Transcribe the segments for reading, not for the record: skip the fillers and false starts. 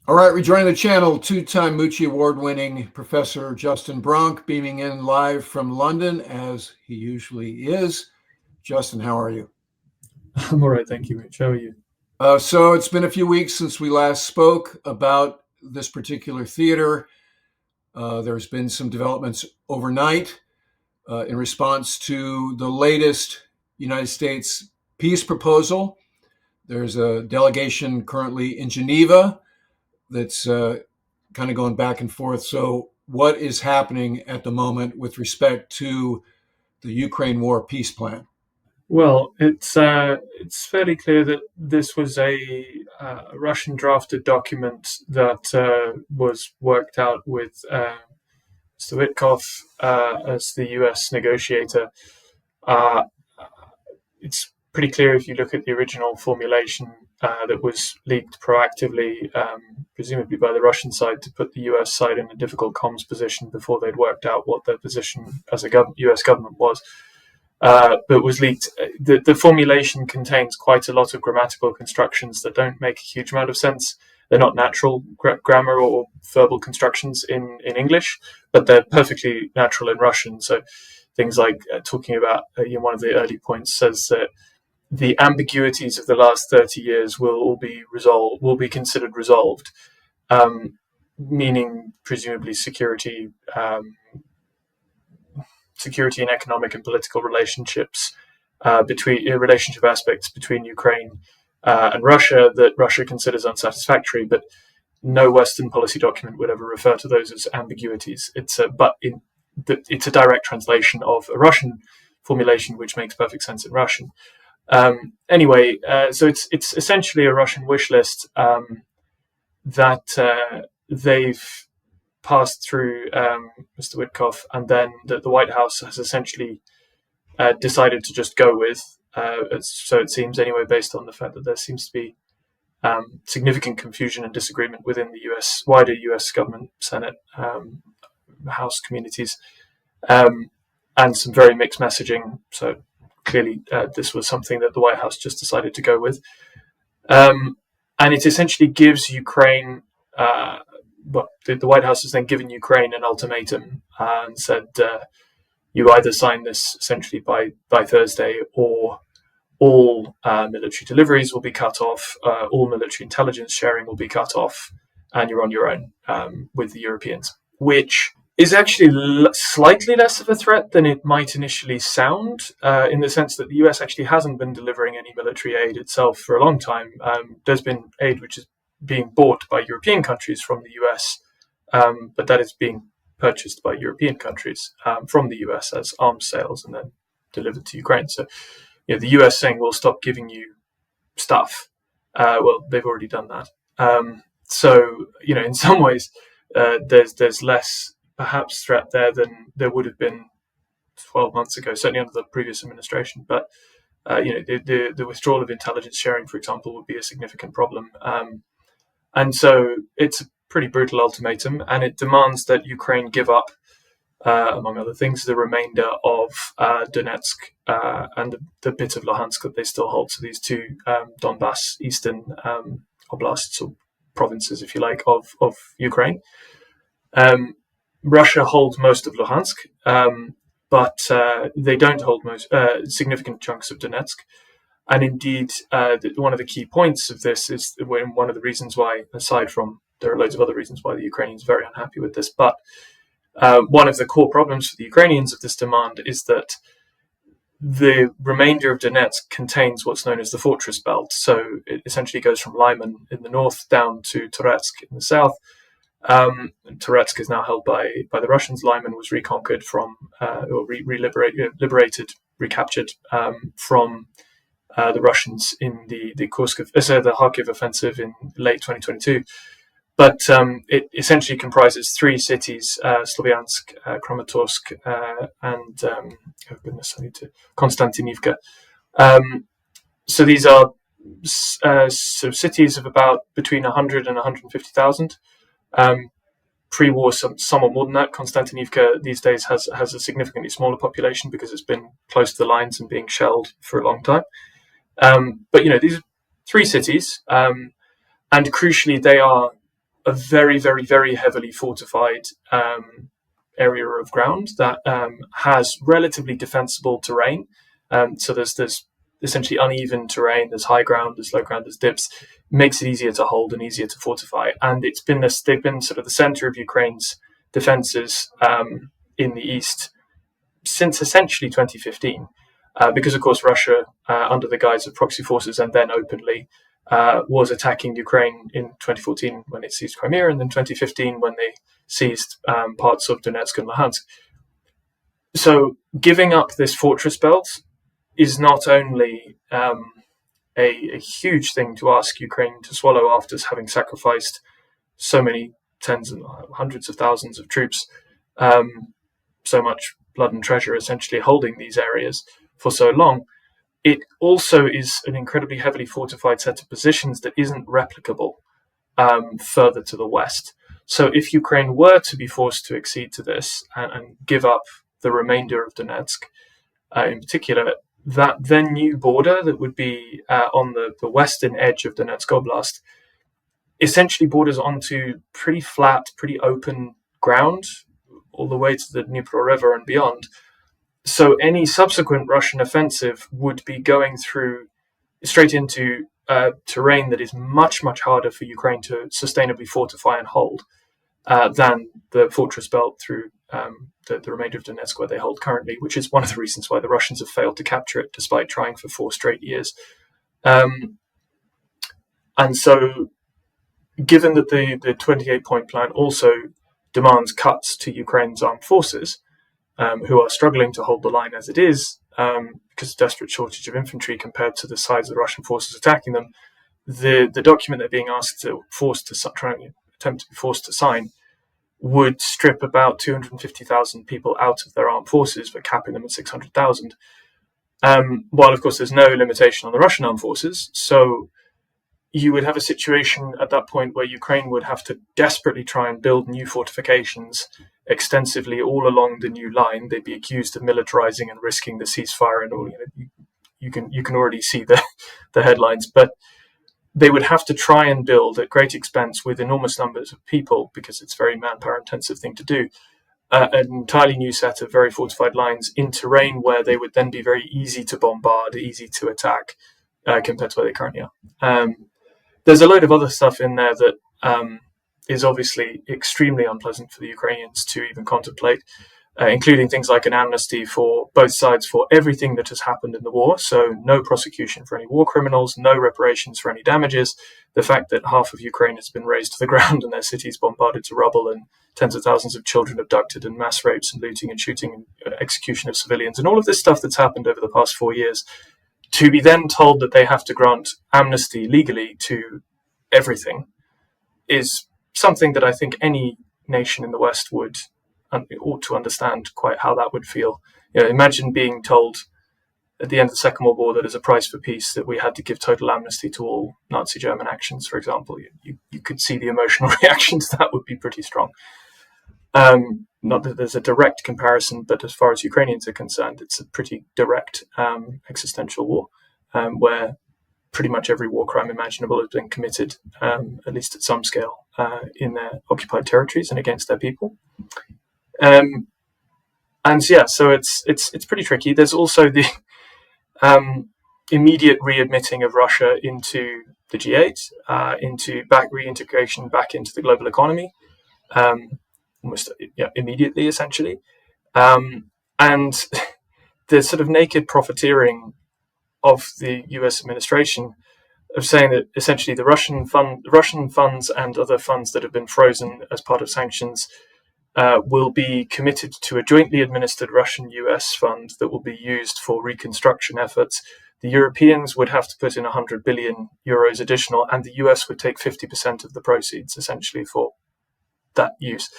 All right, rejoining the channel, two-time Moochie Award-winning Professor Justin Bronk, beaming in live from London, as he usually is. Justin, how are you? I'm all right, thank you, Rich. How are you? So it's been a few weeks since we last spoke about this particular theater. There's been some developments overnight in response to the latest United States peace proposal. There's a delegation currently in Geneva that's kind of going back and forth. So, what is happening at the moment with respect to the Ukraine war peace plan? Well, it's fairly clear that this was a Russian drafted document that was worked out with Mr. Witkoff as the U.S. negotiator. Uh, it's pretty clear if you look at the original formulation that was leaked proactively, presumably by the Russian side, to put the US side in a difficult comms position before they'd worked out what their position as a US government was. But was leaked. The formulation contains quite a lot of grammatical constructions that don't make a huge amount of sense. They're not natural grammar or verbal constructions in English, but they're perfectly natural in Russian. So things like talking about one of the early points says that the ambiguities of the last 30 years will all be resolved, will be considered resolved, meaning presumably security and economic and political relationships between relationship aspects between Ukraine and Russia that Russia considers unsatisfactory, but no Western policy document would ever refer to those as ambiguities. It's a direct translation of a Russian formulation, which makes perfect sense in Russian. Anyway, so it's essentially a Russian wish list that they've passed through Mr. Witkoff, and then the White House has essentially decided to just go with. So it seems anyway, based on the fact that there seems to be significant confusion and disagreement within the wider US government, Senate, House communities, and some very mixed messaging. So clearly, this was something that the White House just decided to go with. And it essentially gives Ukraine, the White House has then given Ukraine an ultimatum and said, you either sign this essentially by Thursday, or all military deliveries will be cut off, all military intelligence sharing will be cut off, and you're on your own with the Europeans, which is actually slightly less of a threat than it might initially sound, in the sense that the US actually hasn't been delivering any military aid itself for a long time. There's been aid which is being bought by European countries from the US, but that is being purchased by European countries from the US as arms sales and then delivered to Ukraine. So, the US saying we'll stop giving you stuff. Well, they've already done that. So, in some ways, there's less perhaps threat there than there would have been 12 months ago, certainly under the previous administration. But the withdrawal of intelligence sharing, for example, would be a significant problem. And so it's a pretty brutal ultimatum, and it demands that Ukraine give up, among other things, the remainder of Donetsk and the bit of Luhansk that they still hold. So these two Donbass eastern oblasts or provinces, if you like, of Ukraine. Russia holds most of Luhansk, but they don't hold most significant chunks of Donetsk. And indeed, one of the key points of this is one of the reasons why, aside from there are loads of other reasons why the Ukrainians are very unhappy with this, but one of the core problems for the Ukrainians of this demand is that the remainder of Donetsk contains what's known as the fortress belt. So it essentially goes from Lyman in the north down to Toretsk in the south. Toretsk is now held by the Russians. Lyman was reconquered recaptured from the Russians in the Kharkiv offensive in late 2022. But it essentially comprises three cities: Slovyansk, Kramatorsk, and Konstantinivka. So these are cities of about between 100 and 150,000. Pre-war, somewhat more than that. Konstantinivka these days has a significantly smaller population because it's been close to the lines and being shelled for a long time. But these are three cities, and crucially, they are a very, very, very heavily fortified area of ground that has relatively defensible terrain. So there's essentially uneven terrain. There's high ground, there's low ground, there's dips. It makes it easier to hold and easier to fortify. And they've been sort of the center of Ukraine's defenses in the east since essentially 2015, because of course Russia, under the guise of proxy forces and then openly, was attacking Ukraine in 2014 when it seized Crimea, and then 2015 when they seized parts of Donetsk and Luhansk. So giving up this fortress belt is not only a huge thing to ask Ukraine to swallow after having sacrificed so many tens and hundreds of thousands of troops, so much blood and treasure essentially holding these areas for so long. It also is an incredibly heavily fortified set of positions that isn't replicable further to the west. So if Ukraine were to be forced to accede to this and give up the remainder of Donetsk, in particular, that then new border that would be on the western edge of Donetsk Oblast essentially borders onto pretty flat, pretty open ground all the way to the Dnipro River and beyond. So any subsequent Russian offensive would be going through straight into terrain that is much, much harder for Ukraine to sustainably fortify and hold than the fortress belt through the remainder of Donetsk where they hold currently, which is one of the reasons why the Russians have failed to capture it despite trying for 4 straight years. And so given that the 28-point plan also demands cuts to Ukraine's armed forces, who are struggling to hold the line as it is, because of desperate shortage of infantry compared to the size of the Russian forces attacking them, the document they're being asked to attempt to be forced to sign would strip about 250,000 people out of their armed forces, but capping them at 600,000. While, of course, there's no limitation on the Russian armed forces. So you would have a situation at that point where Ukraine would have to desperately try and build new fortifications extensively all along the new line. They'd be accused of militarizing and risking the ceasefire and all. You can already see the headlines, but they would have to try and build at great expense with enormous numbers of people, because it's a very manpower intensive thing to do, an entirely new set of very fortified lines in terrain where they would then be very easy to bombard, easy to attack, compared to where they currently are. There's a load of other stuff in there that is obviously extremely unpleasant for the Ukrainians to even contemplate, including things like an amnesty for both sides for everything that has happened in the war. So no prosecution for any war criminals, no reparations for any damages. The fact that half of Ukraine has been razed to the ground and their cities bombarded to rubble and tens of thousands of children abducted and mass rapes and looting and shooting and execution of civilians and all of this stuff that's happened over the past 4 years, to be then told that they have to grant amnesty legally to everything is something that I think any nation in the West ought to understand quite how that would feel. Imagine being told at the end of the Second World War that as a price for peace that we had to give total amnesty to all Nazi German actions, for example. You could see the emotional reaction to that would be pretty strong. Not that there's a direct comparison, but as far as Ukrainians are concerned, it's a pretty direct existential war, where pretty much every war crime imaginable has been committed, at least at some scale, in their occupied territories and against their people. So it's pretty tricky. There's also the immediate readmitting of Russia into the G8, into reintegration back into the global economy, almost immediately, essentially, and the sort of naked profiteering of the U.S. administration of saying that essentially the Russian funds and other funds that have been frozen as part of sanctions will be committed to a jointly administered Russian-US fund that will be used for reconstruction efforts. The Europeans would have to put in 100 billion euros additional, and the US would take 50% of the proceeds, essentially, for that use.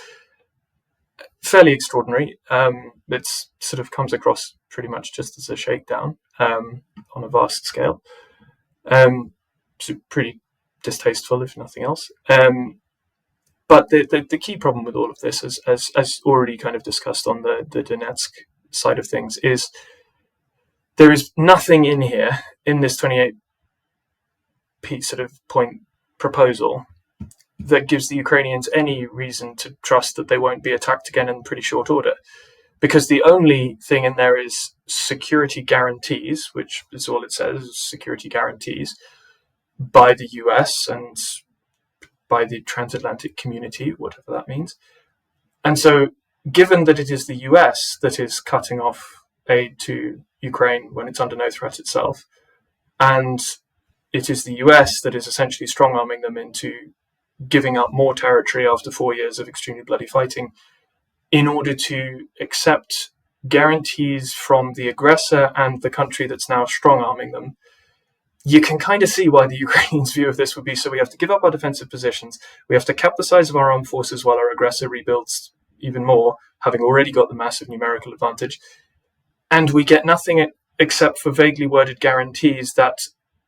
Fairly extraordinary. It sort of comes across pretty much just as a shakedown on a vast scale. So pretty distasteful, if nothing else. But the key problem with all of this, as already kind of discussed on the Donetsk side of things, is there is nothing in here, in this 28 sort of point proposal, that gives the Ukrainians any reason to trust that they won't be attacked again in pretty short order. Because the only thing in there is security guarantees, which is all it says, security guarantees by the US and by the transatlantic community, whatever that means. And so, given that it is the US that is cutting off aid to Ukraine when it's under no threat itself, and it is the US that is essentially strong-arming them into giving up more territory after 4 years of extremely bloody fighting in order to accept guarantees from the aggressor and the country that's now strong-arming them, you can kind of see why the Ukrainians' view of this would be, so we have to give up our defensive positions, we have to cap the size of our armed forces while our aggressor rebuilds even more, having already got the massive numerical advantage, and we get nothing except for vaguely worded guarantees that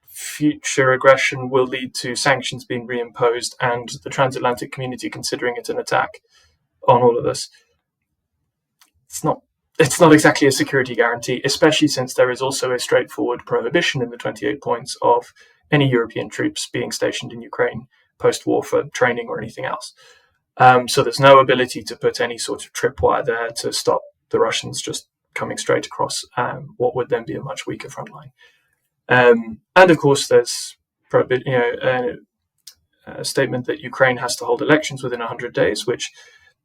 future aggression will lead to sanctions being reimposed and the transatlantic community considering it an attack on all of us. It's not exactly a security guarantee, especially since there is also a straightforward prohibition in the 28 points of any European troops being stationed in Ukraine post-war for training or anything else. So there's no ability to put any sort of tripwire there to stop the Russians just coming straight across what would then be a much weaker front line. And of course, there's a statement that Ukraine has to hold elections within 100 days, which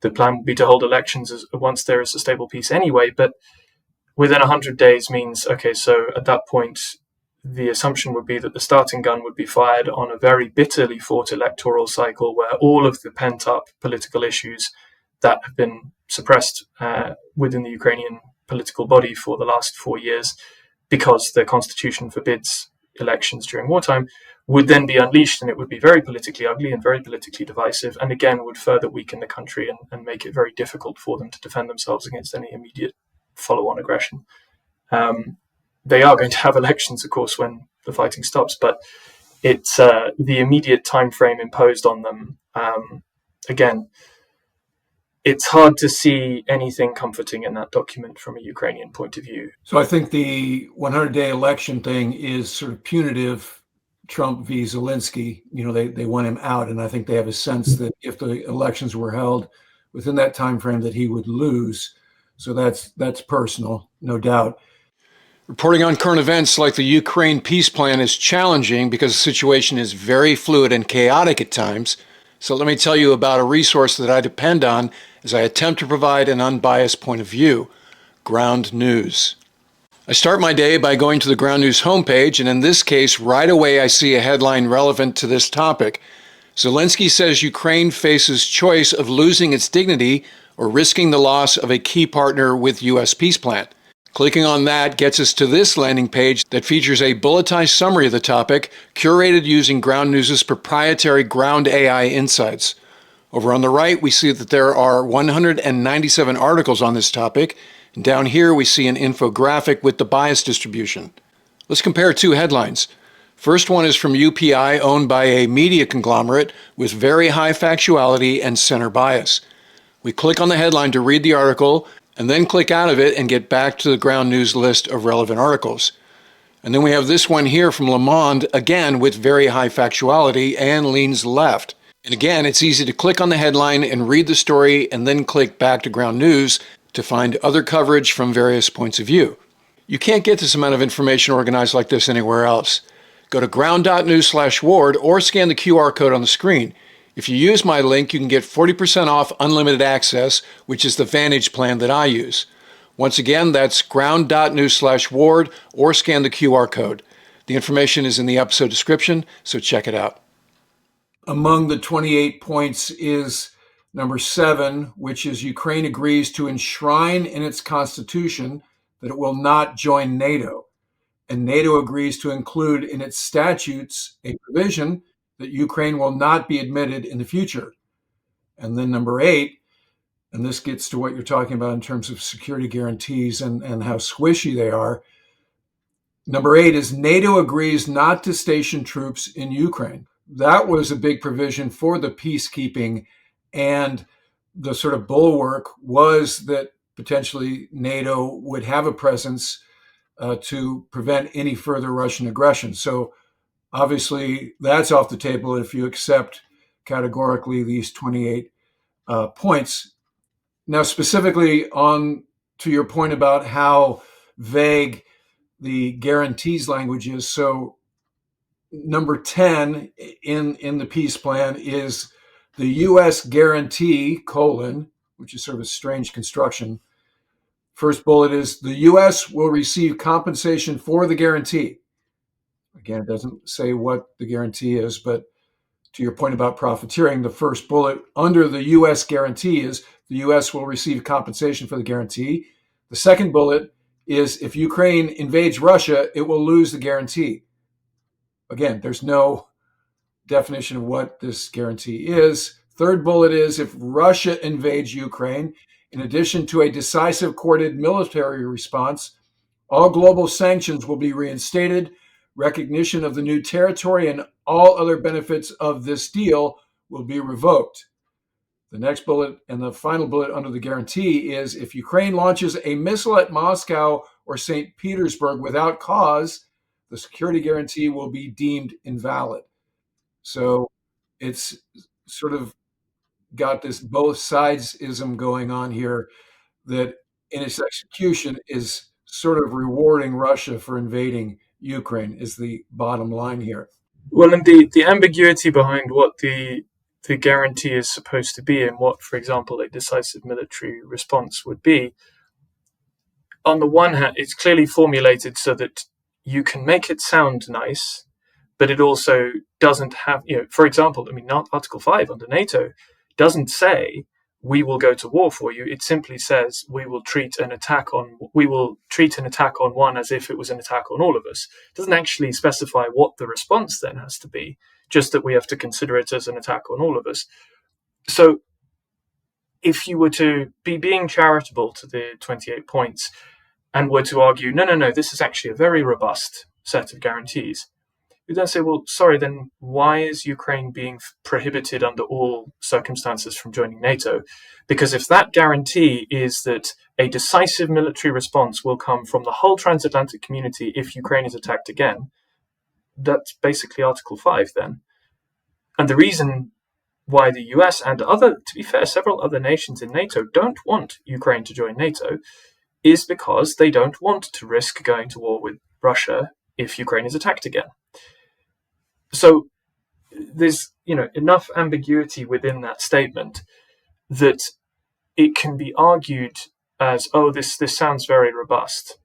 the plan would be to hold elections once there is a stable peace anyway. But within 100 days means, okay, so at that point, the assumption would be that the starting gun would be fired on a very bitterly fought electoral cycle where all of the pent-up political issues that have been suppressed within the Ukrainian political body for the last 4 years, because the constitution forbids elections during wartime, would then be unleashed, and it would be very politically ugly and very politically divisive, and again would further weaken the country and make it very difficult for them to defend themselves against any immediate follow-on aggression. They are going to have elections, of course, when the fighting stops, but it's the immediate time frame imposed on them. Again, it's hard to see anything comforting in that document from a Ukrainian point of view. So I think the 100-day election thing is sort of punitive Trump v. Zelensky. They want him out, and I think they have a sense that if the elections were held within that time frame that he would lose. So that's personal, no doubt. Reporting on current events like the Ukraine peace plan is challenging because the situation is very fluid and chaotic at times. So let me tell you about a resource that I depend on as I attempt to provide an unbiased point of view: Ground News. I start my day by going to the Ground News homepage, and in this case, right away I see a headline relevant to this topic. Zelensky says Ukraine faces choice of losing its dignity or risking the loss of a key partner with U.S. peace plan. Clicking on that gets us to this landing page that features a bulletized summary of the topic, curated using Ground News' proprietary Ground AI insights. Over on the right, we see that there are 197 articles on this topic, and down here we see an infographic with the bias distribution. Let's compare two headlines. First one is from UPI, owned by a media conglomerate with very high factuality and center bias. We click on the headline to read the article, and then click out of it and get back to the Ground News list of relevant articles. And then we have this one here from Le Monde, again with very high factuality and leans left. And again, it's easy to click on the headline and read the story and then click back to Ground News to find other coverage from various points of view. You can't get this amount of information organized like this anywhere else. Go to ground.news/Ward or scan the QR code on the screen. If you use my link, you can get 40% off unlimited access, which is the Vantage plan that I use. Once again, that's ground.news/Ward or scan the QR code. The information is in the episode description, so check it out. Among the 28 points is number 7, which is Ukraine agrees to enshrine in its constitution that it will not join NATO. And NATO agrees to include in its statutes a provision that Ukraine will not be admitted in the future. And then number 8, and this gets to what you're talking about in terms of security guarantees and how squishy they are. Number 8 is NATO agrees not to station troops in Ukraine. That was a big provision for the peacekeeping, and the sort of bulwark was that potentially NATO would have a presence to prevent any further Russian aggression. So obviously, that's off the table if you accept categorically these 28 points. Now, specifically on to your point about how vague the guarantees language is. So number 10 in the peace plan is the U.S. guarantee, which is sort of a strange construction. First bullet is the U.S. will receive compensation for the guarantee. Again, it doesn't say what the guarantee is, but to your point about profiteering, the first bullet under the U.S. guarantee is the U.S. will receive compensation for the guarantee. The second bullet is if Ukraine invades Russia, it will lose the guarantee. Again, there's no definition of what this guarantee is. Third bullet is if Russia invades Ukraine, in addition to a decisive coordinated military response, all global sanctions will be reinstated. Recognition of the new territory and all other benefits of this deal will be revoked. The next bullet and the final bullet under the guarantee is if Ukraine launches a missile at Moscow or St. Petersburg without cause, the security guarantee will be deemed invalid. So it's sort of got this both sides-ism going on here that in its execution is sort of rewarding Russia for invading Ukraine is the bottom line here. Well, and the ambiguity behind what the guarantee is supposed to be and what, for example, a decisive military response would be, on the one hand, it's clearly formulated so that you can make it sound nice, but it also doesn't have, for example, Article 5 under NATO doesn't say we will go to war for you. It simply says we will treat an attack on one as if it was an attack on all of us. It doesn't actually specify what the response then has to be, just that we have to consider it as an attack on all of us. So if you were to be being charitable to the 28 points and were to argue, no, this is actually a very robust set of guarantees, you then say, well, sorry, then why is Ukraine being prohibited under all circumstances from joining NATO? Because if that guarantee is that a decisive military response will come from the whole transatlantic community if Ukraine is attacked again, that's basically Article 5 then. And the reason why the US and to be fair, several other nations in NATO don't want Ukraine to join NATO is because they don't want to risk going to war with Russia if Ukraine is attacked again. So there's enough ambiguity within that statement that it can be argued as, this sounds very robust.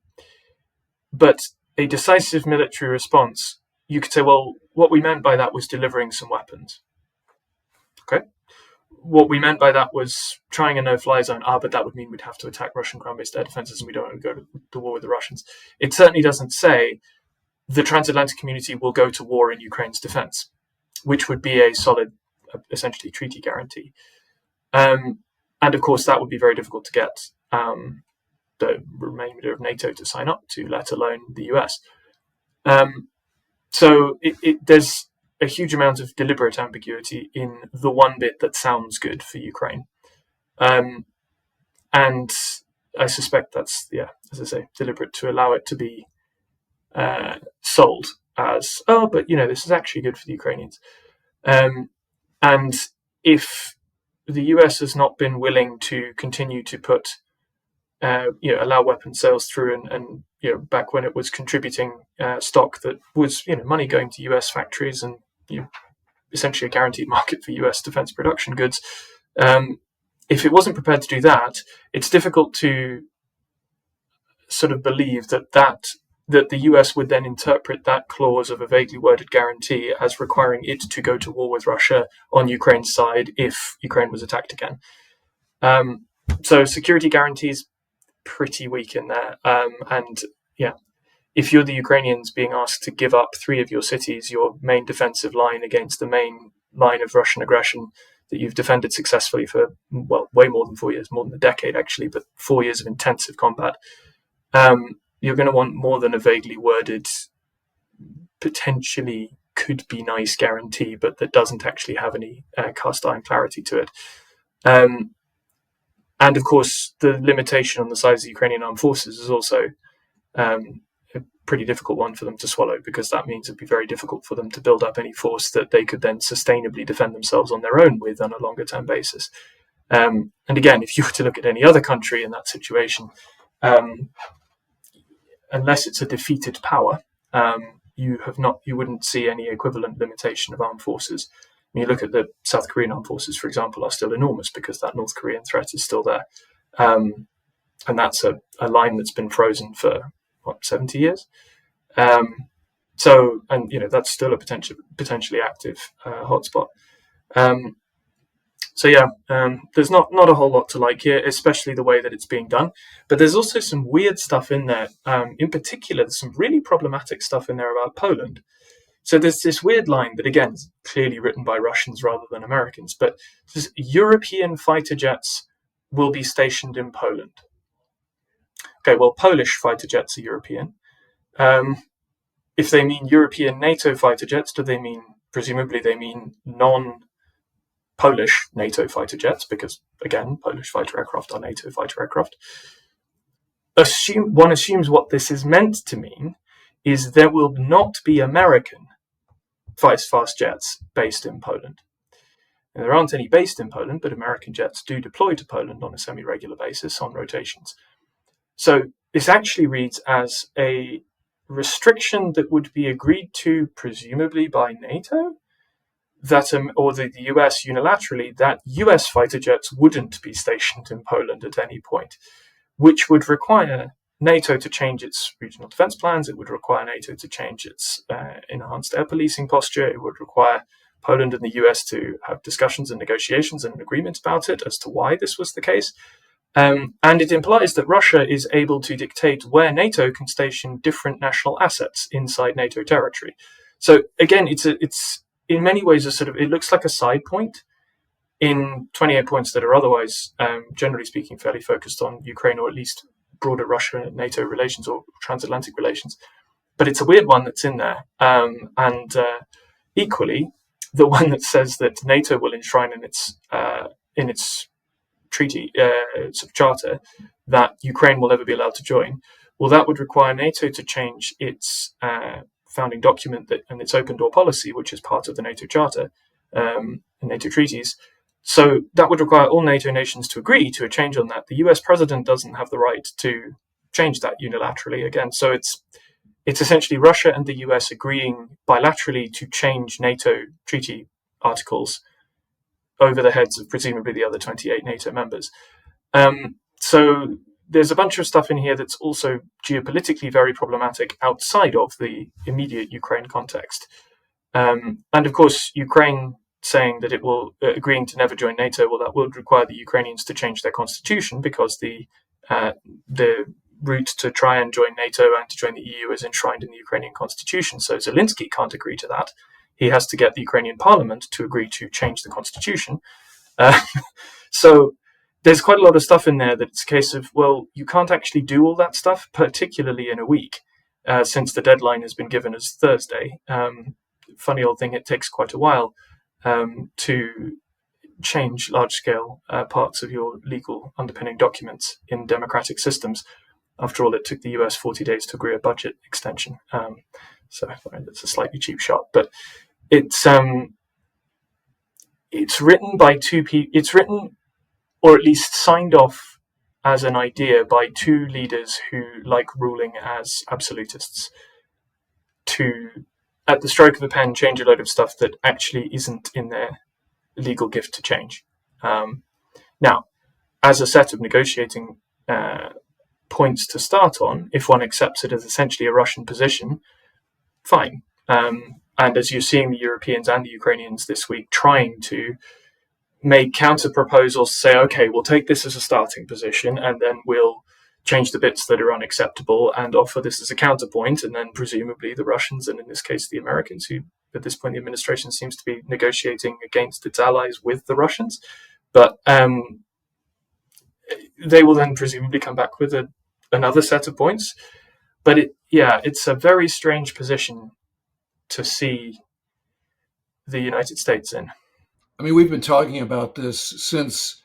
But a decisive military response, you could say, well, what we meant by that was delivering some weapons. Okay. What we meant by that was trying a no-fly zone. But that would mean we'd have to attack Russian ground-based air defenses and we don't want to go to war with the Russians. It certainly doesn't say the transatlantic community will go to war in Ukraine's defense, which would be a solid, essentially, treaty guarantee. And of course, that would be very difficult to get the remainder of NATO to sign up to, let alone the US. So there's a huge amount of deliberate ambiguity in the one bit that sounds good for Ukraine. And I suspect that's, as I say, deliberate to allow it to be sold as, but this is actually good for the Ukrainians. And if the US has not been willing to continue to put, allow weapon sales through, and back when it was contributing stock that was, money going to US factories and essentially a guaranteed market for US defense production goods. If it wasn't prepared to do that, it's difficult to sort of believe that the US would then interpret that clause of a vaguely worded guarantee as requiring it to go to war with Russia on Ukraine's side if Ukraine was attacked again. So security guarantees pretty weak in there. If you're the Ukrainians being asked to give up 3 of your cities, your main defensive line against the main line of Russian aggression that you've defended successfully for, way more than 4 years, more than a decade actually, but 4 years of intensive combat, you're going to want more than a vaguely worded, potentially could be nice guarantee, but that doesn't actually have any cast iron clarity to it. And of course, the limitation on the size of the Ukrainian armed forces is also pretty difficult one for them to swallow, because that means it'd be very difficult for them to build up any force that they could then sustainably defend themselves on their own with on a longer term basis. And again, if you were to look at any other country in that situation, unless it's a defeated power, you wouldn't see any equivalent limitation of armed forces. When you look at the South Korean armed forces, for example, are still enormous because that North Korean threat is still there. And that's a line that's been frozen for 70 years. So that's still a potentially active hotspot. There's not a whole lot to like here, especially the way that it's being done. But there's also some weird stuff in there. In particular, there's some really problematic stuff in there about Poland. So there's this weird line that, again, is clearly written by Russians rather than Americans, but says European fighter jets will be stationed in Poland. Okay, well, Polish fighter jets are European. If they mean European NATO fighter jets, presumably they mean non-Polish NATO fighter jets, because, again, Polish fighter aircraft are NATO fighter aircraft. One assumes what this is meant to mean is there will not be American fast jets based in Poland. And there aren't any based in Poland, but American jets do deploy to Poland on a semi-regular basis on rotations. So this actually reads as a restriction that would be agreed to presumably by NATO, or the US unilaterally, that US fighter jets wouldn't be stationed in Poland at any point, which would require NATO to change its regional defense plans. It would require NATO to change its enhanced air policing posture. It would require Poland and the US to have discussions and negotiations and an agreement about it as to why this was the case. And it implies that Russia is able to dictate where NATO can station different national assets inside NATO territory. So again, it's in many ways it looks like a side point in 28 points that are otherwise, generally speaking, fairly focused on Ukraine, or at least broader Russia and NATO relations or transatlantic relations. But it's a weird one that's in there. And equally, the one that says that NATO will enshrine in its treaty, charter, that Ukraine will never be allowed to join. Well, that would require NATO to change its founding document and its open door policy, which is part of the NATO charter and NATO treaties. So that would require all NATO nations to agree to a change on that. The US president doesn't have the right to change that unilaterally again. So it's essentially Russia and the US agreeing bilaterally to change NATO treaty articles over the heads of presumably the other 28 NATO members. So there's a bunch of stuff in here that's also geopolitically very problematic outside of the immediate Ukraine context. And of course, Ukraine saying that it will agreeing to never join NATO, well, that would require the Ukrainians to change their constitution, because the route to try and join NATO and to join the EU is enshrined in the Ukrainian constitution. So Zelensky can't agree to that. He has to get the Ukrainian parliament to agree to change the constitution. So there's quite a lot of stuff in there that it's a case of, well, you can't actually do all that stuff, particularly in a week, since the deadline has been given as Thursday. Funny old thing, it takes quite a while to change large-scale parts of your legal underpinning documents in democratic systems. After all, it took the US 40 days to agree a budget extension. So that's a slightly cheap shot, but it's written by two people. It's written, or at least signed off as an idea, by two leaders who like ruling as absolutists, to, at the stroke of a pen, change a load of stuff that actually isn't in their legal gift to change. Now, as a set of negotiating points to start on, if one accepts it as essentially a Russian position, fine. And as you're seeing the Europeans and the Ukrainians this week trying to make counter proposals, say, okay, we'll take this as a starting position, and then we'll change the bits that are unacceptable and offer this as a counterpoint. And then presumably the Russians, and in this case the Americans, who at this point the administration seems to be negotiating against its allies with the Russians, but they will then presumably come back with another set of points. But it's a very strange position to see the United States in. I mean, we've been talking about this since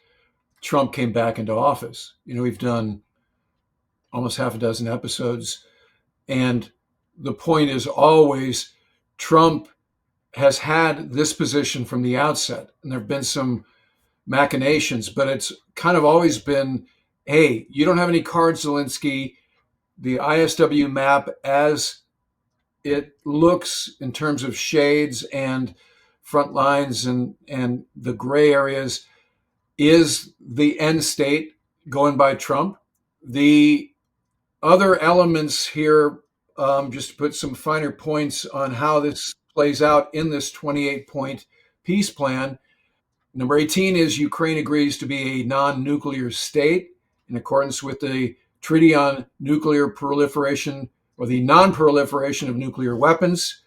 Trump came back into office. We've done almost half a dozen episodes, and the point is always Trump has had this position from the outset, and there have been some machinations, but it's kind of always been, hey, you don't have any cards, Zelensky. The ISW map, as it looks in terms of shades and front lines and the gray areas, is the end state going by Trump. The other elements here, just to put some finer points on how this plays out in this 28-point peace plan. Number 18 is Ukraine agrees to be a non-nuclear state in accordance with the Treaty on Nuclear Proliferation, or the non-proliferation of nuclear weapons.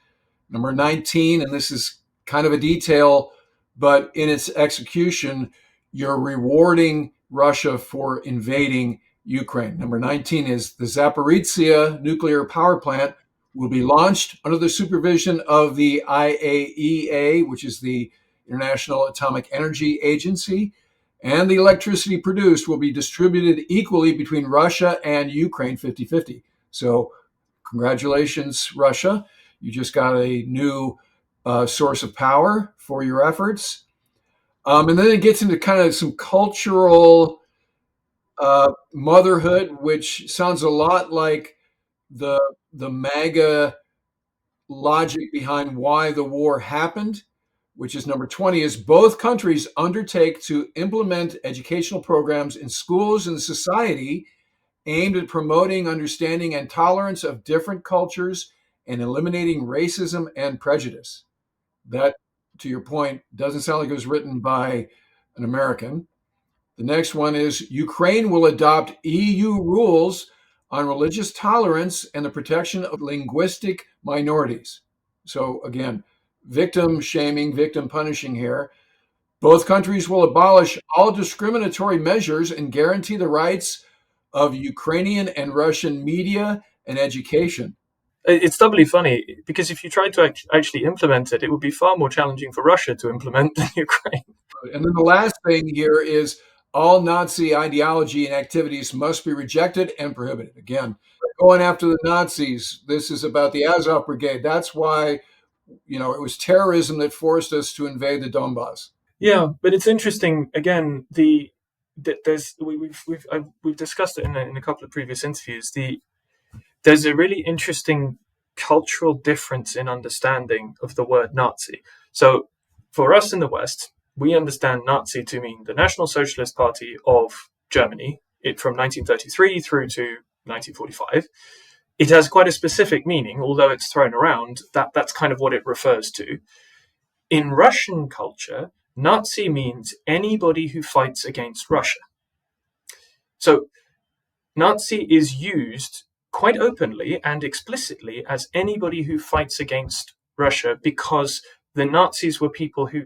Number 19, and this is kind of a detail, but in its execution, you're rewarding Russia for invading Ukraine. Number 19 is the Zaporizhzhia nuclear power plant will be launched under the supervision of the IAEA, which is the International Atomic Energy Agency, and the electricity produced will be distributed equally between Russia and Ukraine 50-50. So congratulations, Russia. You just got a new source of power for your efforts. And then it gets into kind of some cultural motherhood, which sounds a lot like the MAGA logic behind why the war happened, which is number 20, is both countries undertake to implement educational programs in schools and society aimed at promoting understanding and tolerance of different cultures and eliminating racism and prejudice. That, to your point, doesn't sound like it was written by an American. The next one is Ukraine will adopt EU rules on religious tolerance and the protection of linguistic minorities. So again, victim shaming, victim punishing here. Both countries will abolish all discriminatory measures and guarantee the rights of Ukrainian and Russian media and education. It's doubly funny because if you tried to actually implement it, it would be far more challenging for Russia to implement than Ukraine. And then the last thing here is all Nazi ideology and activities must be rejected and prohibited. Again, going after the Nazis. This is about the Azov Brigade. That's why, it was terrorism that forced us to invade the Donbass. Yeah, but it's interesting. Again, we've discussed it in a couple of previous interviews. There's a really interesting cultural difference in understanding of the word Nazi. So, for us in the West, we understand Nazi to mean the National Socialist Party of Germany, from 1933 through to 1945. It has quite a specific meaning, although it's thrown around. That's kind of what it refers to. In Russian culture, Nazi means anybody who fights against Russia. So Nazi is used quite openly and explicitly as anybody who fights against Russia, because the Nazis were people who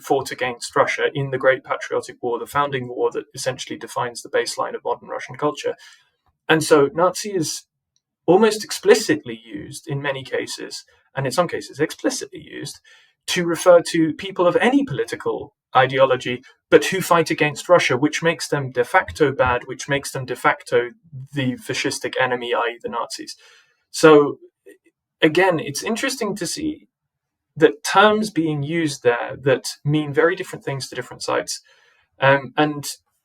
fought against Russia in the Great Patriotic War, the founding war that essentially defines the baseline of modern Russian culture. And so Nazi is almost explicitly used in many cases, and in some cases explicitly used, to refer to people of any political ideology, but who fight against Russia, which makes them de facto bad, which makes them de facto the fascistic enemy, i.e. the Nazis. So again, it's interesting to see that terms being used there that mean very different things to different sides.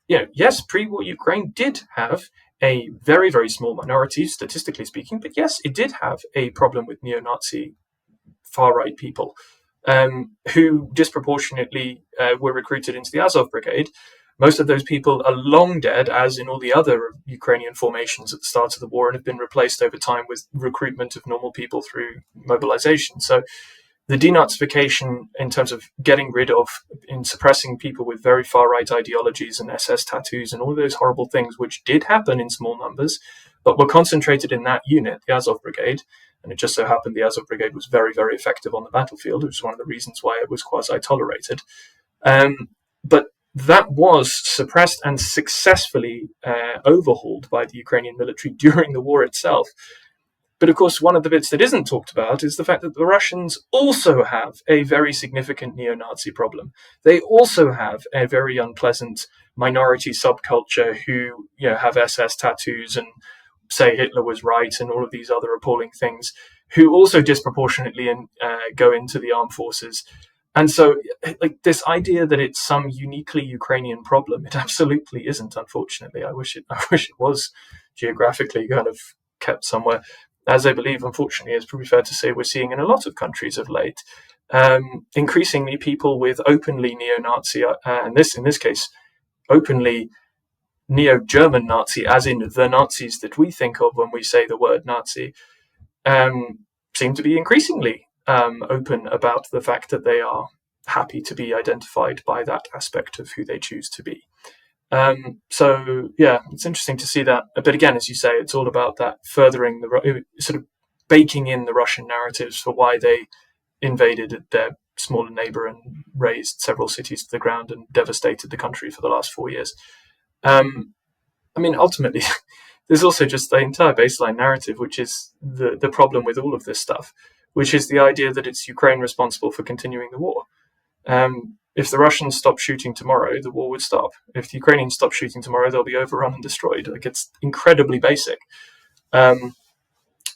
Yes, pre-war Ukraine did have a very, very small minority, statistically speaking, but yes, it did have a problem with neo-Nazi far-right people who disproportionately were recruited into the Azov Brigade. Most of those people are long dead, as in all the other Ukrainian formations at the start of the war, and have been replaced over time with recruitment of normal people through mobilization. So the denazification in terms of getting rid of and suppressing people with very far-right ideologies and SS tattoos and all those horrible things, which did happen in small numbers, but were concentrated in that unit, the Azov Brigade. And it just so happened the Azov Brigade was very, very effective on the battlefield, which is one of the reasons why it was quasi-tolerated. But that was suppressed and successfully overhauled by the Ukrainian military during the war itself. But of course, one of the bits that isn't talked about is the fact that the Russians also have a very significant neo-Nazi problem. They also have a very unpleasant minority subculture who have SS tattoos and say Hitler was right and all of these other appalling things, who also disproportionately go into the armed forces. And so, like, this idea that it's some uniquely Ukrainian problem, it absolutely isn't. Unfortunately, I wish it was geographically kind of kept somewhere, as I believe, unfortunately, it's probably fair to say we're seeing in a lot of countries of late. Increasingly, people with openly neo-Nazi, and in this case, openly neo-German Nazi, as in the Nazis that we think of when we say the word Nazi, seem to be increasingly open about the fact that they are happy to be identified by that aspect of who they choose to be. So yeah, it's interesting to see that. But again, as you say, it's all about that furthering sort of baking in the Russian narratives for why they invaded their smaller neighbor and razed several cities to the ground and devastated the country for the last 4 years. I mean, ultimately, there's also just the entire baseline narrative, which is the problem with all of this stuff, which is the idea that it's Ukraine responsible for continuing the war. If the Russians stop shooting tomorrow, the war would stop. If the Ukrainians stop shooting tomorrow, they'll be overrun and destroyed. Like, it's incredibly basic. And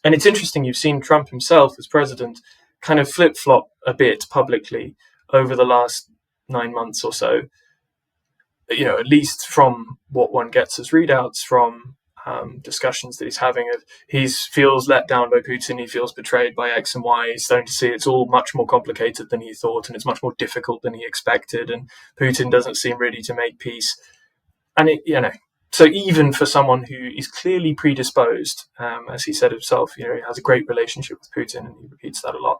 it's interesting, you've seen Trump himself as president kind of flip-flop a bit publicly over the last 9 months or so. You know, at least from what one gets as readouts from discussions that he's having, he feels let down by Putin, he feels betrayed by X and Y, he's starting to see it's all much more complicated than he thought, and it's much more difficult than he expected, and Putin doesn't seem ready to make peace. And so even for someone who is clearly predisposed, as he said himself, he has a great relationship with Putin, and he repeats that a lot.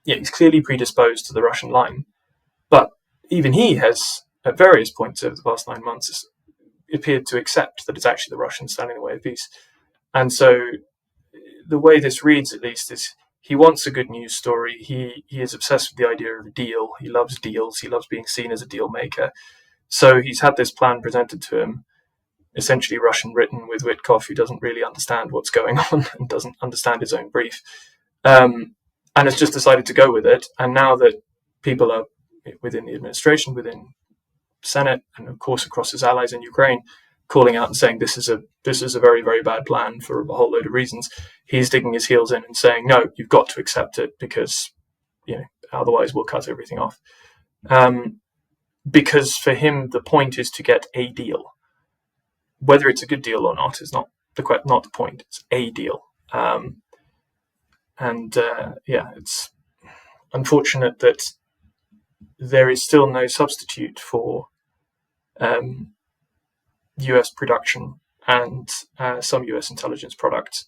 He's clearly predisposed to the Russian line, but even he has, at various points over the past 9 months, appeared to accept that it's actually the Russians standing in the way of peace. And so the way this reads, at least, is he wants a good news story. He is obsessed with the idea of a deal. He loves deals. He loves being seen as a deal maker. So he's had this plan presented to him, essentially Russian written, with Witkoff, who doesn't really understand what's going on and doesn't understand his own brief, and has just decided to go with it. And now that people are within the administration, within Senate, and of course across his allies in Ukraine, calling out and saying this is a very, very bad plan for a whole load of reasons, he's digging his heels in and saying, no, you've got to accept it, because otherwise we'll cut everything off. Because for him the point is to get a deal. Whether it's a good deal or not is not the point. It's a deal. It's unfortunate that there is still no substitute for US production and some US intelligence products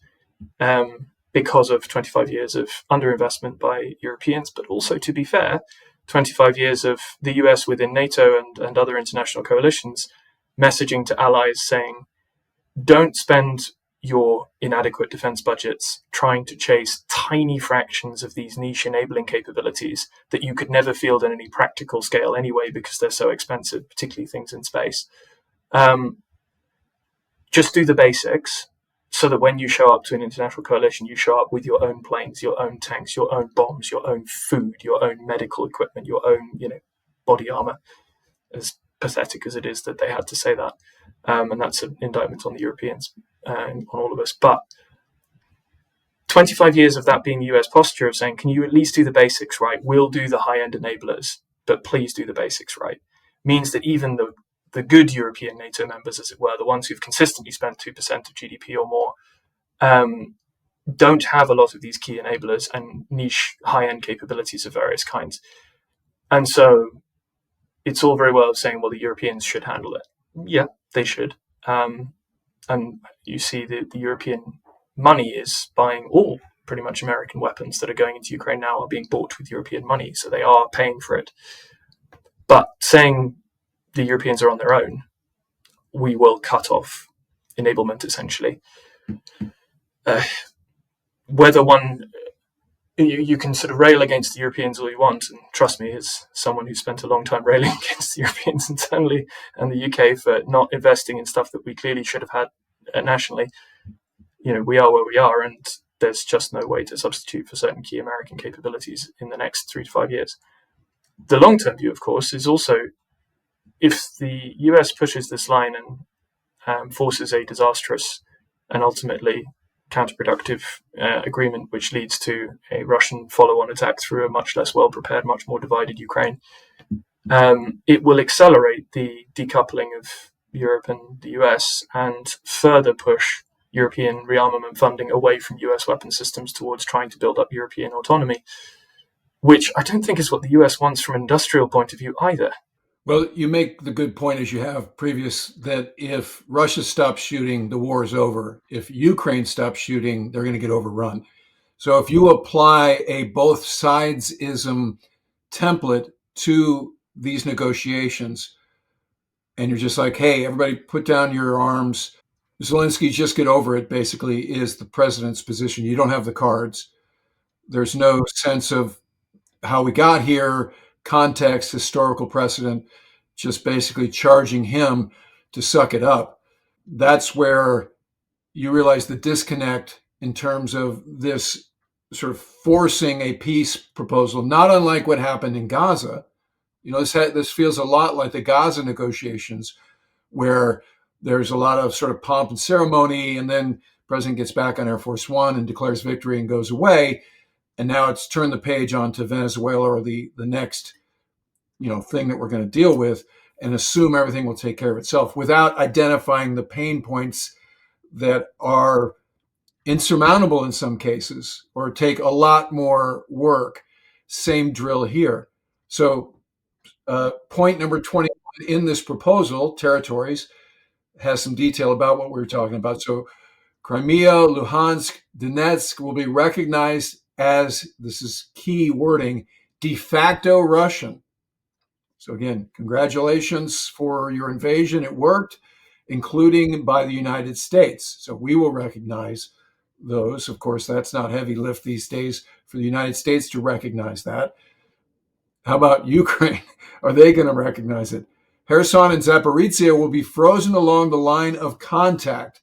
because of 25 years of underinvestment by Europeans, but also, to be fair, 25 years of the US within NATO and other international coalitions messaging to allies saying, don't spend your inadequate defense budgets trying to chase tiny fractions of these niche enabling capabilities that you could never field on any practical scale anyway because they're so expensive, particularly things in space. Just do the basics so that when you show up to an international coalition, you show up with your own planes, your own tanks, your own bombs, your own food, your own medical equipment, your own, body armor. As pathetic as it is that they had to say that. And that's an indictment on the Europeans and on all of us. But 25 years of that being the US posture of saying, can you at least do the basics right? We'll do the high-end enablers, but please do the basics right, means that even the good European NATO members, as it were, the ones who've consistently spent 2% of GDP or more, don't have a lot of these key enablers and niche high-end capabilities of various kinds. And so it's all very well saying, well, the Europeans should handle it. Yeah, they should. And you see the European money is buying all pretty much American weapons that are going into Ukraine now are being bought with European money. So they are paying for it. But saying the Europeans are on their own, we will cut off enablement, essentially. Whether you can sort of rail against the Europeans all you want, and trust me, as someone who spent a long time railing against the Europeans internally and the UK for not investing in stuff that we clearly should have had nationally, we are where we are, and there's just no way to substitute for certain key American capabilities in the next 3 to 5 years. The long-term view, of course, is also if the US pushes this line forces a disastrous and ultimately counterproductive agreement, which leads to a Russian follow-on attack through a much less well-prepared, much more divided Ukraine. It will accelerate the decoupling of Europe and the US and further push European rearmament funding away from US weapon systems towards trying to build up European autonomy, which I don't think is what the US wants from an industrial point of view either. Well, you make the good point, as you have previous, that if Russia stops shooting, the war is over. If Ukraine stops shooting, they're going to get overrun. So if you apply a both sides-ism template to these negotiations, and you're just like, hey, everybody put down your arms, Zelensky, just get over it, basically, is the president's position. You don't have the cards. There's no sense of how we got here, context, historical precedent, just basically charging him to suck it up. That's where you realize the disconnect in terms of this sort of forcing a peace proposal, not unlike what happened in Gaza. You know, this feels a lot like the Gaza negotiations, where there's a lot of sort of pomp and ceremony, and then the president gets back on Air Force One and declares victory and goes away. And now it's turned the page onto Venezuela or the next, thing that we're going to deal with, and assume everything will take care of itself without identifying the pain points that are insurmountable in some cases or take a lot more work. Same drill here. So point number 21 in this proposal, territories, has some detail about what we were talking about. So Crimea, Luhansk, Donetsk will be recognized as, this is key wording, de facto Russian. So again, congratulations for your invasion. It worked, including by the United States. So we will recognize those. Of course, that's not heavy lift these days for the United States to recognize that. How about Ukraine? Are they going to recognize it? Kherson and Zaporizhia will be frozen along the line of contact,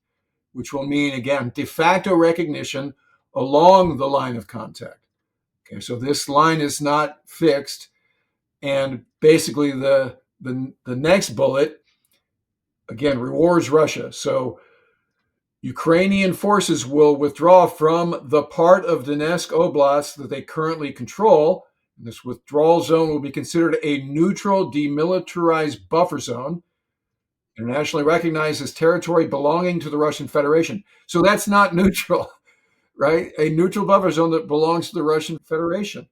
which will mean, again, de facto recognition along the line of contact. Okay, so this line is not fixed. And basically the next bullet, again, rewards Russia. So Ukrainian forces will withdraw from the part of Donetsk Oblast that they currently control. This withdrawal zone will be considered a neutral demilitarized buffer zone, internationally recognized as territory belonging to the Russian Federation. So that's not neutral, right? A neutral buffer zone that belongs to the Russian Federation.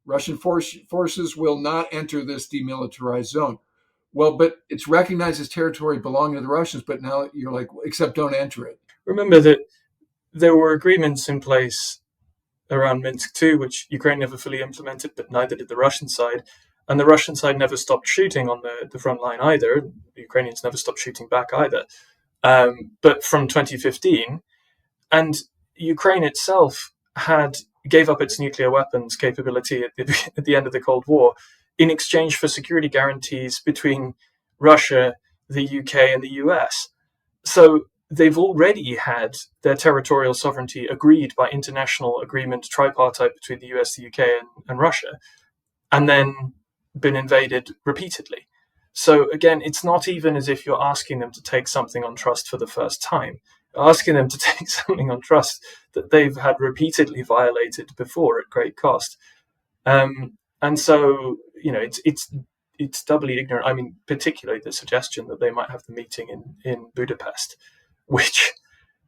Russian forces will not enter this demilitarized zone. Well, but it's recognized as territory belonging to the Russians, but now you're like, except don't enter it. Remember that there were agreements in place around Minsk II, which Ukraine never fully implemented, but neither did the Russian side. And the Russian side never stopped shooting on the front line either. The Ukrainians never stopped shooting back either. But from 2015, and Ukraine itself gave up its nuclear weapons capability at the end of the Cold War in exchange for security guarantees between Russia, the UK, and the US. So they've already had their territorial sovereignty agreed by international agreement, tripartite between the US, the UK, and Russia, and then been invaded repeatedly. So again, it's not even as if you're asking them to take something on trust for the first time. You're asking them to take something on trust that they've had repeatedly violated before at great cost. And so, it's doubly ignorant. I mean, particularly the suggestion that they might have the meeting in Budapest, which,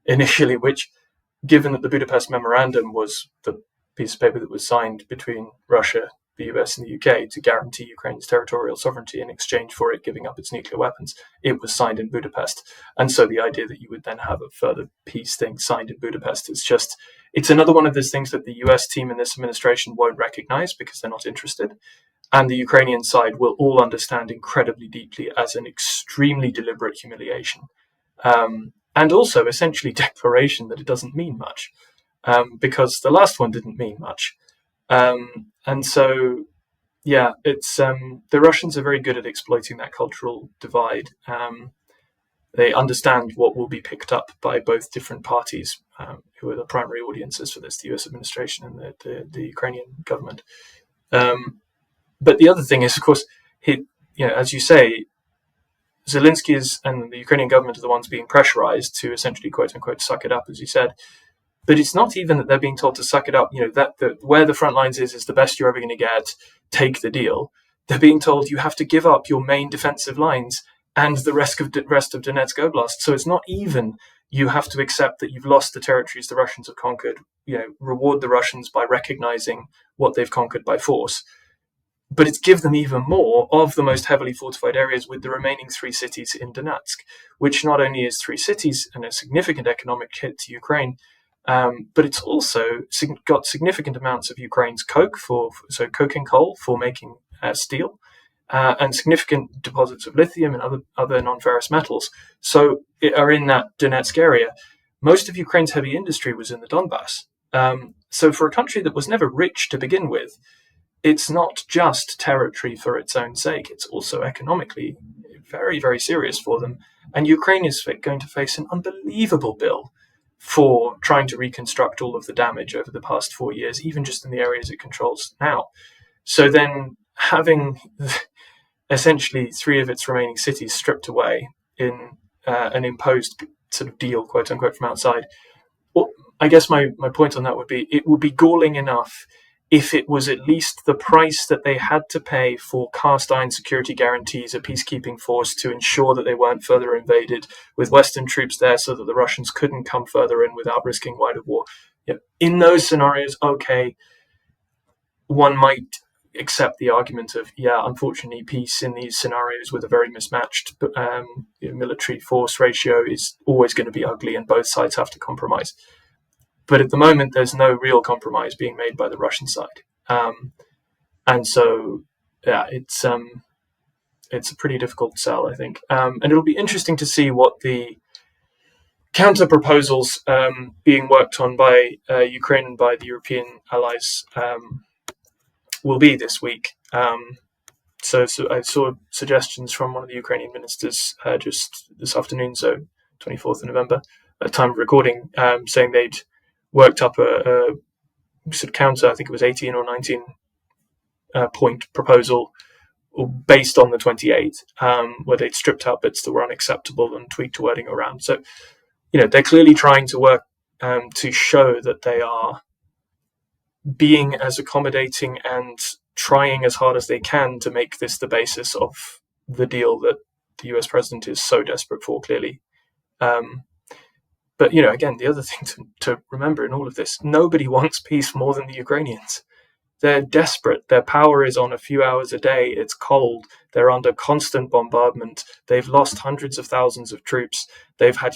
given that the Budapest Memorandum was the piece of paper that was signed between Russia, the US, and the UK to guarantee Ukraine's territorial sovereignty in exchange for it giving up its nuclear weapons, it was signed in Budapest. And so the idea that you would then have a further peace thing signed in Budapest it's another one of those things that the US team in this administration won't recognize because they're not interested. And the Ukrainian side will all understand incredibly deeply as an extremely deliberate humiliation. And also essentially declaration that it doesn't mean much, because the last one didn't mean much. And so, it's the Russians are very good at exploiting that cultural divide. They understand what will be picked up by both different parties, who are the primary audiences for this, the US administration and the Ukrainian government. But the other thing is, of course, as you say, Zelensky and the Ukrainian government are the ones being pressurized to essentially, quote unquote, suck it up, as you said. But it's not even that they're being told to suck it up. Where the front lines is the best you're ever going to get. Take the deal. They're being told you have to give up your main defensive lines and the rest of Donetsk Oblast. So it's not even you have to accept that you've lost the territories the Russians have conquered. Reward the Russians by recognizing what they've conquered by force. But it's give them even more of the most heavily fortified areas with the remaining 3 cities in Donetsk, which not only is 3 cities and a significant economic hit to Ukraine, but it's also got significant amounts of Ukraine's coke, coke and coal for making steel, and significant deposits of lithium and other non-ferrous metals. So are in that Donetsk area. Most of Ukraine's heavy industry was in the Donbass. So for a country that was never rich to begin with, it's not just territory for its own sake. It's also economically very, very serious for them. And Ukraine is going to face an unbelievable bill for trying to reconstruct all of the damage over the past 4 years, even just in the areas it controls now. So then having essentially 3 of its remaining cities stripped away in an imposed sort of deal, quote unquote, from outside. Well, I guess my point on that would be, it would be galling enough if it was at least the price that they had to pay for cast iron security guarantees, a peacekeeping force to ensure that they weren't further invaded, with Western troops there so that the Russians couldn't come further in without risking wider war. In those scenarios, okay, one might accept the argument of, unfortunately, peace in these scenarios with a very mismatched military force ratio is always going to be ugly, and both sides have to compromise. But at the moment, there's no real compromise being made by the Russian side, and so it's a pretty difficult sell, I think. And it'll be interesting to see what the counter proposals being worked on by Ukraine and by the European allies will be this week. So I saw suggestions from one of the Ukrainian ministers just this afternoon, so 24th of November, at time of recording, saying they'd worked up a sort of counter, I think it was 18 or 19 point proposal based on the 28, where they'd stripped out bits that were unacceptable and tweaked wording around. So, they're clearly trying to work to show that they are being as accommodating and trying as hard as they can to make this the basis of the deal that the US president is so desperate for, clearly. But, again, the other thing to remember in all of this, nobody wants peace more than the Ukrainians. They're desperate. Their power is on a few hours a day. It's cold. They're under constant bombardment. They've lost hundreds of thousands of troops. They've had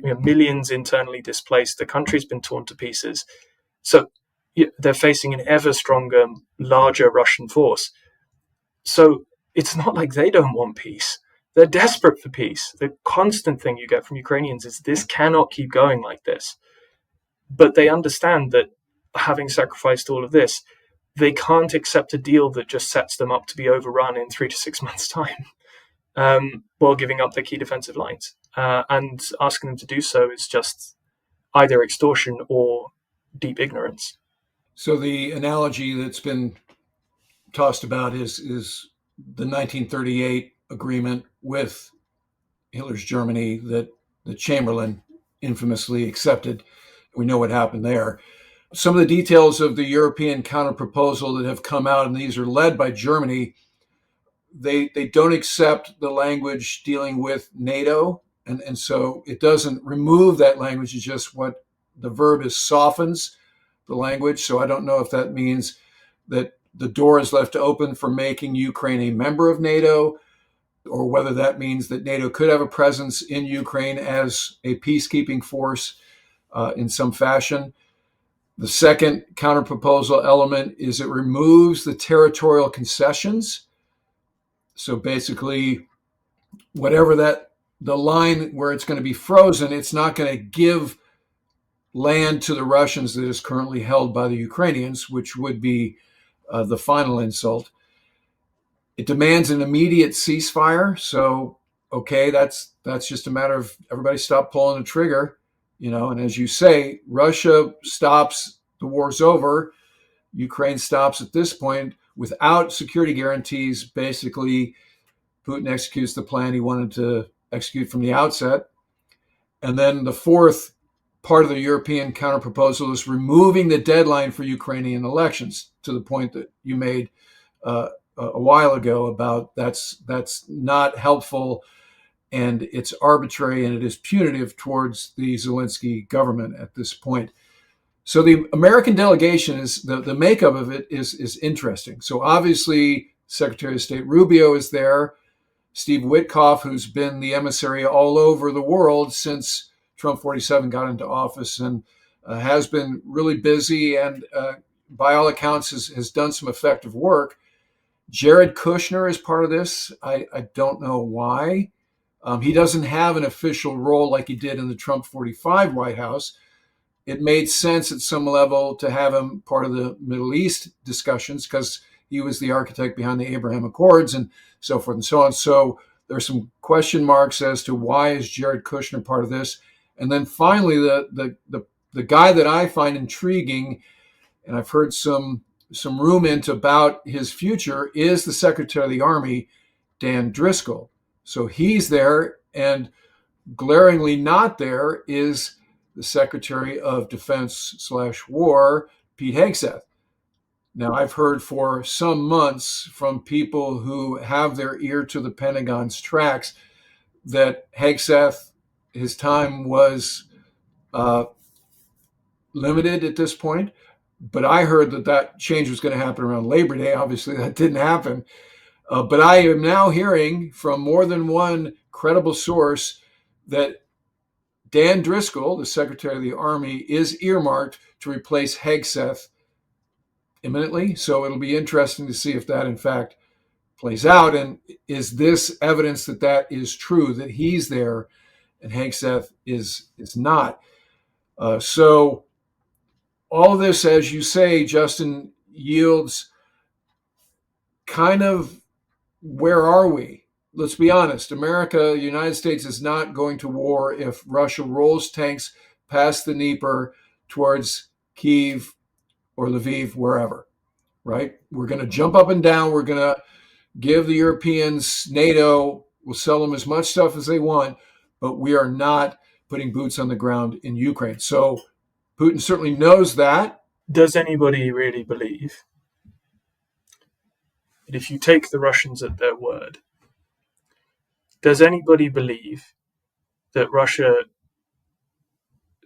millions internally displaced. The country's been torn to pieces. So they're facing an ever stronger, larger Russian force. So it's not like they don't want peace. They're desperate for peace. The constant thing you get from Ukrainians is this cannot keep going like this. But they understand that having sacrificed all of this, they can't accept a deal that just sets them up to be overrun in 3 to 6 months' time, while giving up their key defensive lines. And asking them to do so is just either extortion or deep ignorance. So the analogy that's been tossed about is the 1938 agreement with Hitler's Germany that the Chamberlain infamously accepted. We know what happened there. Some of the details of the European counterproposal that have come out, and these are led by Germany, they don't accept the language dealing with NATO. And so it doesn't remove that language. It's just what the verb is softens the language. So I don't know if that means that the door is left open for making Ukraine a member of NATO, or whether that means that NATO could have a presence in Ukraine as a peacekeeping force in some fashion. The second counterproposal element is it removes the territorial concessions. So basically, whatever the line where it's going to be frozen, it's not going to give land to the Russians that is currently held by the Ukrainians, which would be the final insult. It demands an immediate ceasefire. So, okay, that's just a matter of everybody stop pulling the trigger, and as you say, Russia stops, the war's over. Ukraine stops at this point without security guarantees. Basically, Putin executes the plan he wanted to execute from the outset. And then the fourth part of the European counterproposal is removing the deadline for Ukrainian elections, to the point that you made a while ago about that's not helpful, and it's arbitrary, and it is punitive towards the Zelensky government at this point. So the American delegation is the makeup of it is interesting. So obviously Secretary of State Rubio is there. Steve Witkoff, who's been the emissary all over the world since Trump 47 got into office, and has been really busy, and by all accounts has done some effective work. Jared Kushner is part of this. I don't know why. He doesn't have an official role like he did in the Trump 45 White House. It made sense at some level to have him part of the Middle East discussions because he was the architect behind the Abraham Accords and so forth and so on. So there's some question marks as to why is Jared Kushner part of this. And then finally, the guy that I find intriguing, and I've heard some room into about his future, is the Secretary of the Army, Dan Driscoll. So he's there, and glaringly not there is the Secretary of Defense/War, Pete Hegseth. Now, I've heard for some months from people who have their ear to the Pentagon's tracks that Hegseth, his time was limited at this point. But I heard that change was going to happen around Labor Day. Obviously, that didn't happen. But I am now hearing from more than one credible source that Dan Driscoll, the Secretary of the Army, is earmarked to replace Hegseth imminently. So it'll be interesting to see if that, in fact, plays out. And is this evidence that that is true, that he's there and Hegseth is not? So all of this, as you say, Justin, yields kind of, where are we? Let's be honest. America, the United States, is not going to war if Russia rolls tanks past the Dnieper towards Kyiv or Lviv, wherever, right? We're going to jump up and down. We're going to give the Europeans, NATO, we'll sell them as much stuff as they want, but we are not putting boots on the ground in Ukraine. So Putin certainly knows that. Does anybody really believe that if you take the Russians at their word, does anybody believe that Russia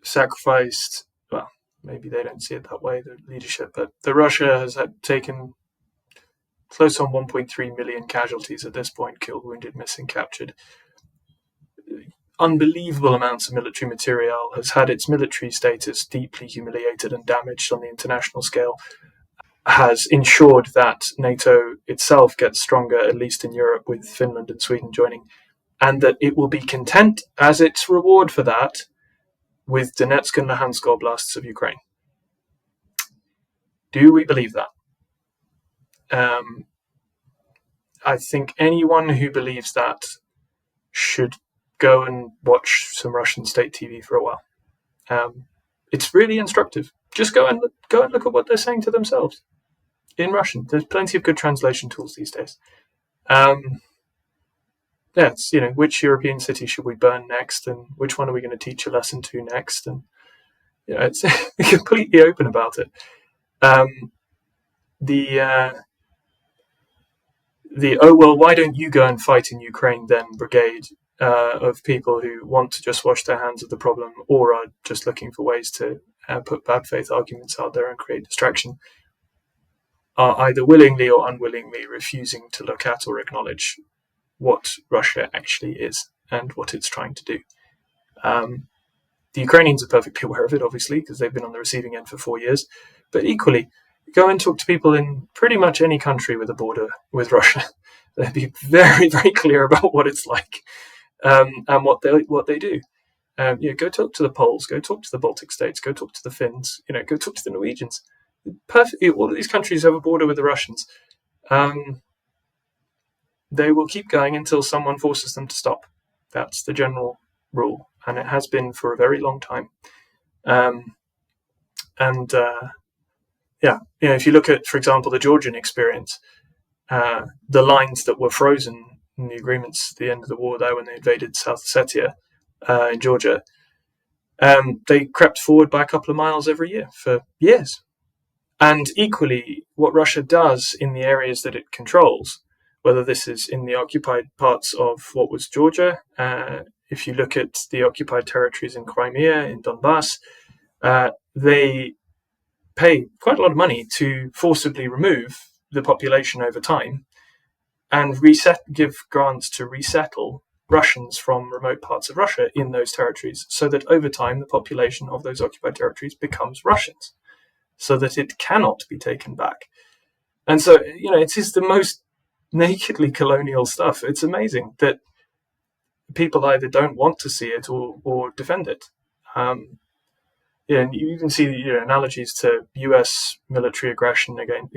sacrificed, well, maybe they don't see it that way, the leadership, but that Russia has taken close on 1.3 million casualties at this point, killed, wounded, missing, captured, unbelievable amounts of military material, has had its military status deeply humiliated and damaged on the international scale, has ensured that NATO itself gets stronger, at least in Europe, with Finland and Sweden joining, and that it will be content as its reward for that with Donetsk and Luhansk oblasts of Ukraine. Do we believe that? I think anyone who believes that should go and watch some Russian state TV for a while. It's really instructive. Just go and look at what they're saying to themselves in Russian. There's plenty of good translation tools these days. It's, which European city should we burn next, and which one are we going to teach a lesson to next, and it's completely open about it. Why don't you go and fight in Ukraine then brigade of people who want to just wash their hands of the problem, or are just looking for ways to put bad faith arguments out there and create distraction, are either willingly or unwillingly refusing to look at or acknowledge what Russia actually is and what it's trying to do. The Ukrainians are perfectly aware of it, obviously, because they've been on the receiving end for 4 years. But equally, go and talk to people in pretty much any country with a border with Russia. They'd be very, very clear about what it's like and what they do. Go talk to the Poles, go talk to the Baltic states, go talk to the Finns, go talk to the Norwegians. Perfectly, all of these countries have a border with the Russians. They will keep going until someone forces them to stop. That's the general rule, and it has been for a very long time. If you look at, for example, the Georgian experience, the lines that were frozen in the agreements at the end of the war there when they invaded South Ossetia in Georgia, they crept forward by a couple of miles every year for years. And equally, what Russia does in the areas that it controls, whether this is in the occupied parts of what was Georgia, if you look at the occupied territories in Crimea, in Donbass, they pay quite a lot of money to forcibly remove the population over time and give grants to resettle Russians from remote parts of Russia in those territories, so that over time the population of those occupied territories becomes Russians, so that it cannot be taken back. And so, it is the most nakedly colonial stuff. It's amazing that people either don't want to see it or defend it. And you even see analogies to U.S. military aggression against,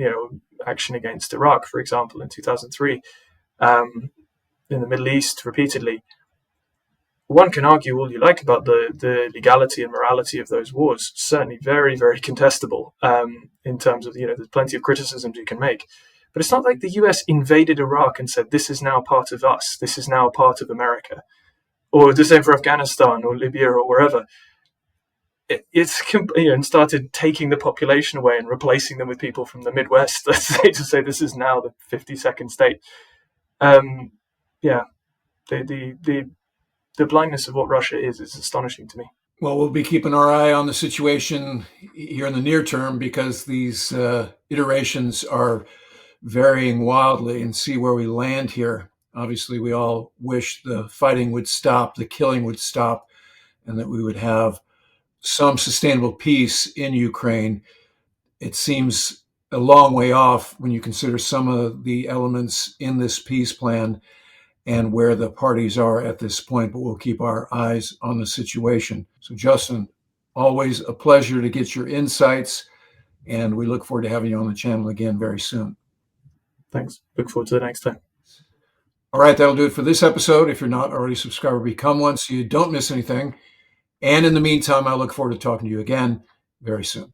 action against Iraq, for example, in 2003, in the Middle East repeatedly. One can argue all you like about the legality and morality of those wars. Certainly very, very contestable in terms of, there's plenty of criticisms you can make. But it's not like the US invaded Iraq and said, this is now part of us, this is now part of America. Or the same for Afghanistan or Libya or wherever. And started taking the population away and replacing them with people from the Midwest, let's say, to say this is now the 52nd state. The blindness of what Russia is astonishing to me. Well, we'll be keeping our eye on the situation here in the near term, because these iterations are varying wildly, and see where we land here. Obviously, we all wish the fighting would stop, the killing would stop, and that we would have some sustainable peace in Ukraine. It seems a long way off when you consider some of the elements in this peace plan and where the parties are at this point, but we'll keep our eyes on the situation. So, Justin, always a pleasure to get your insights, and we look forward to having you on the channel again very soon. Thanks. Look forward to the next time. All right, that'll do it for this episode. If you're not already a subscriber, become one so you don't miss anything. And in the meantime, I look forward to talking to you again very soon.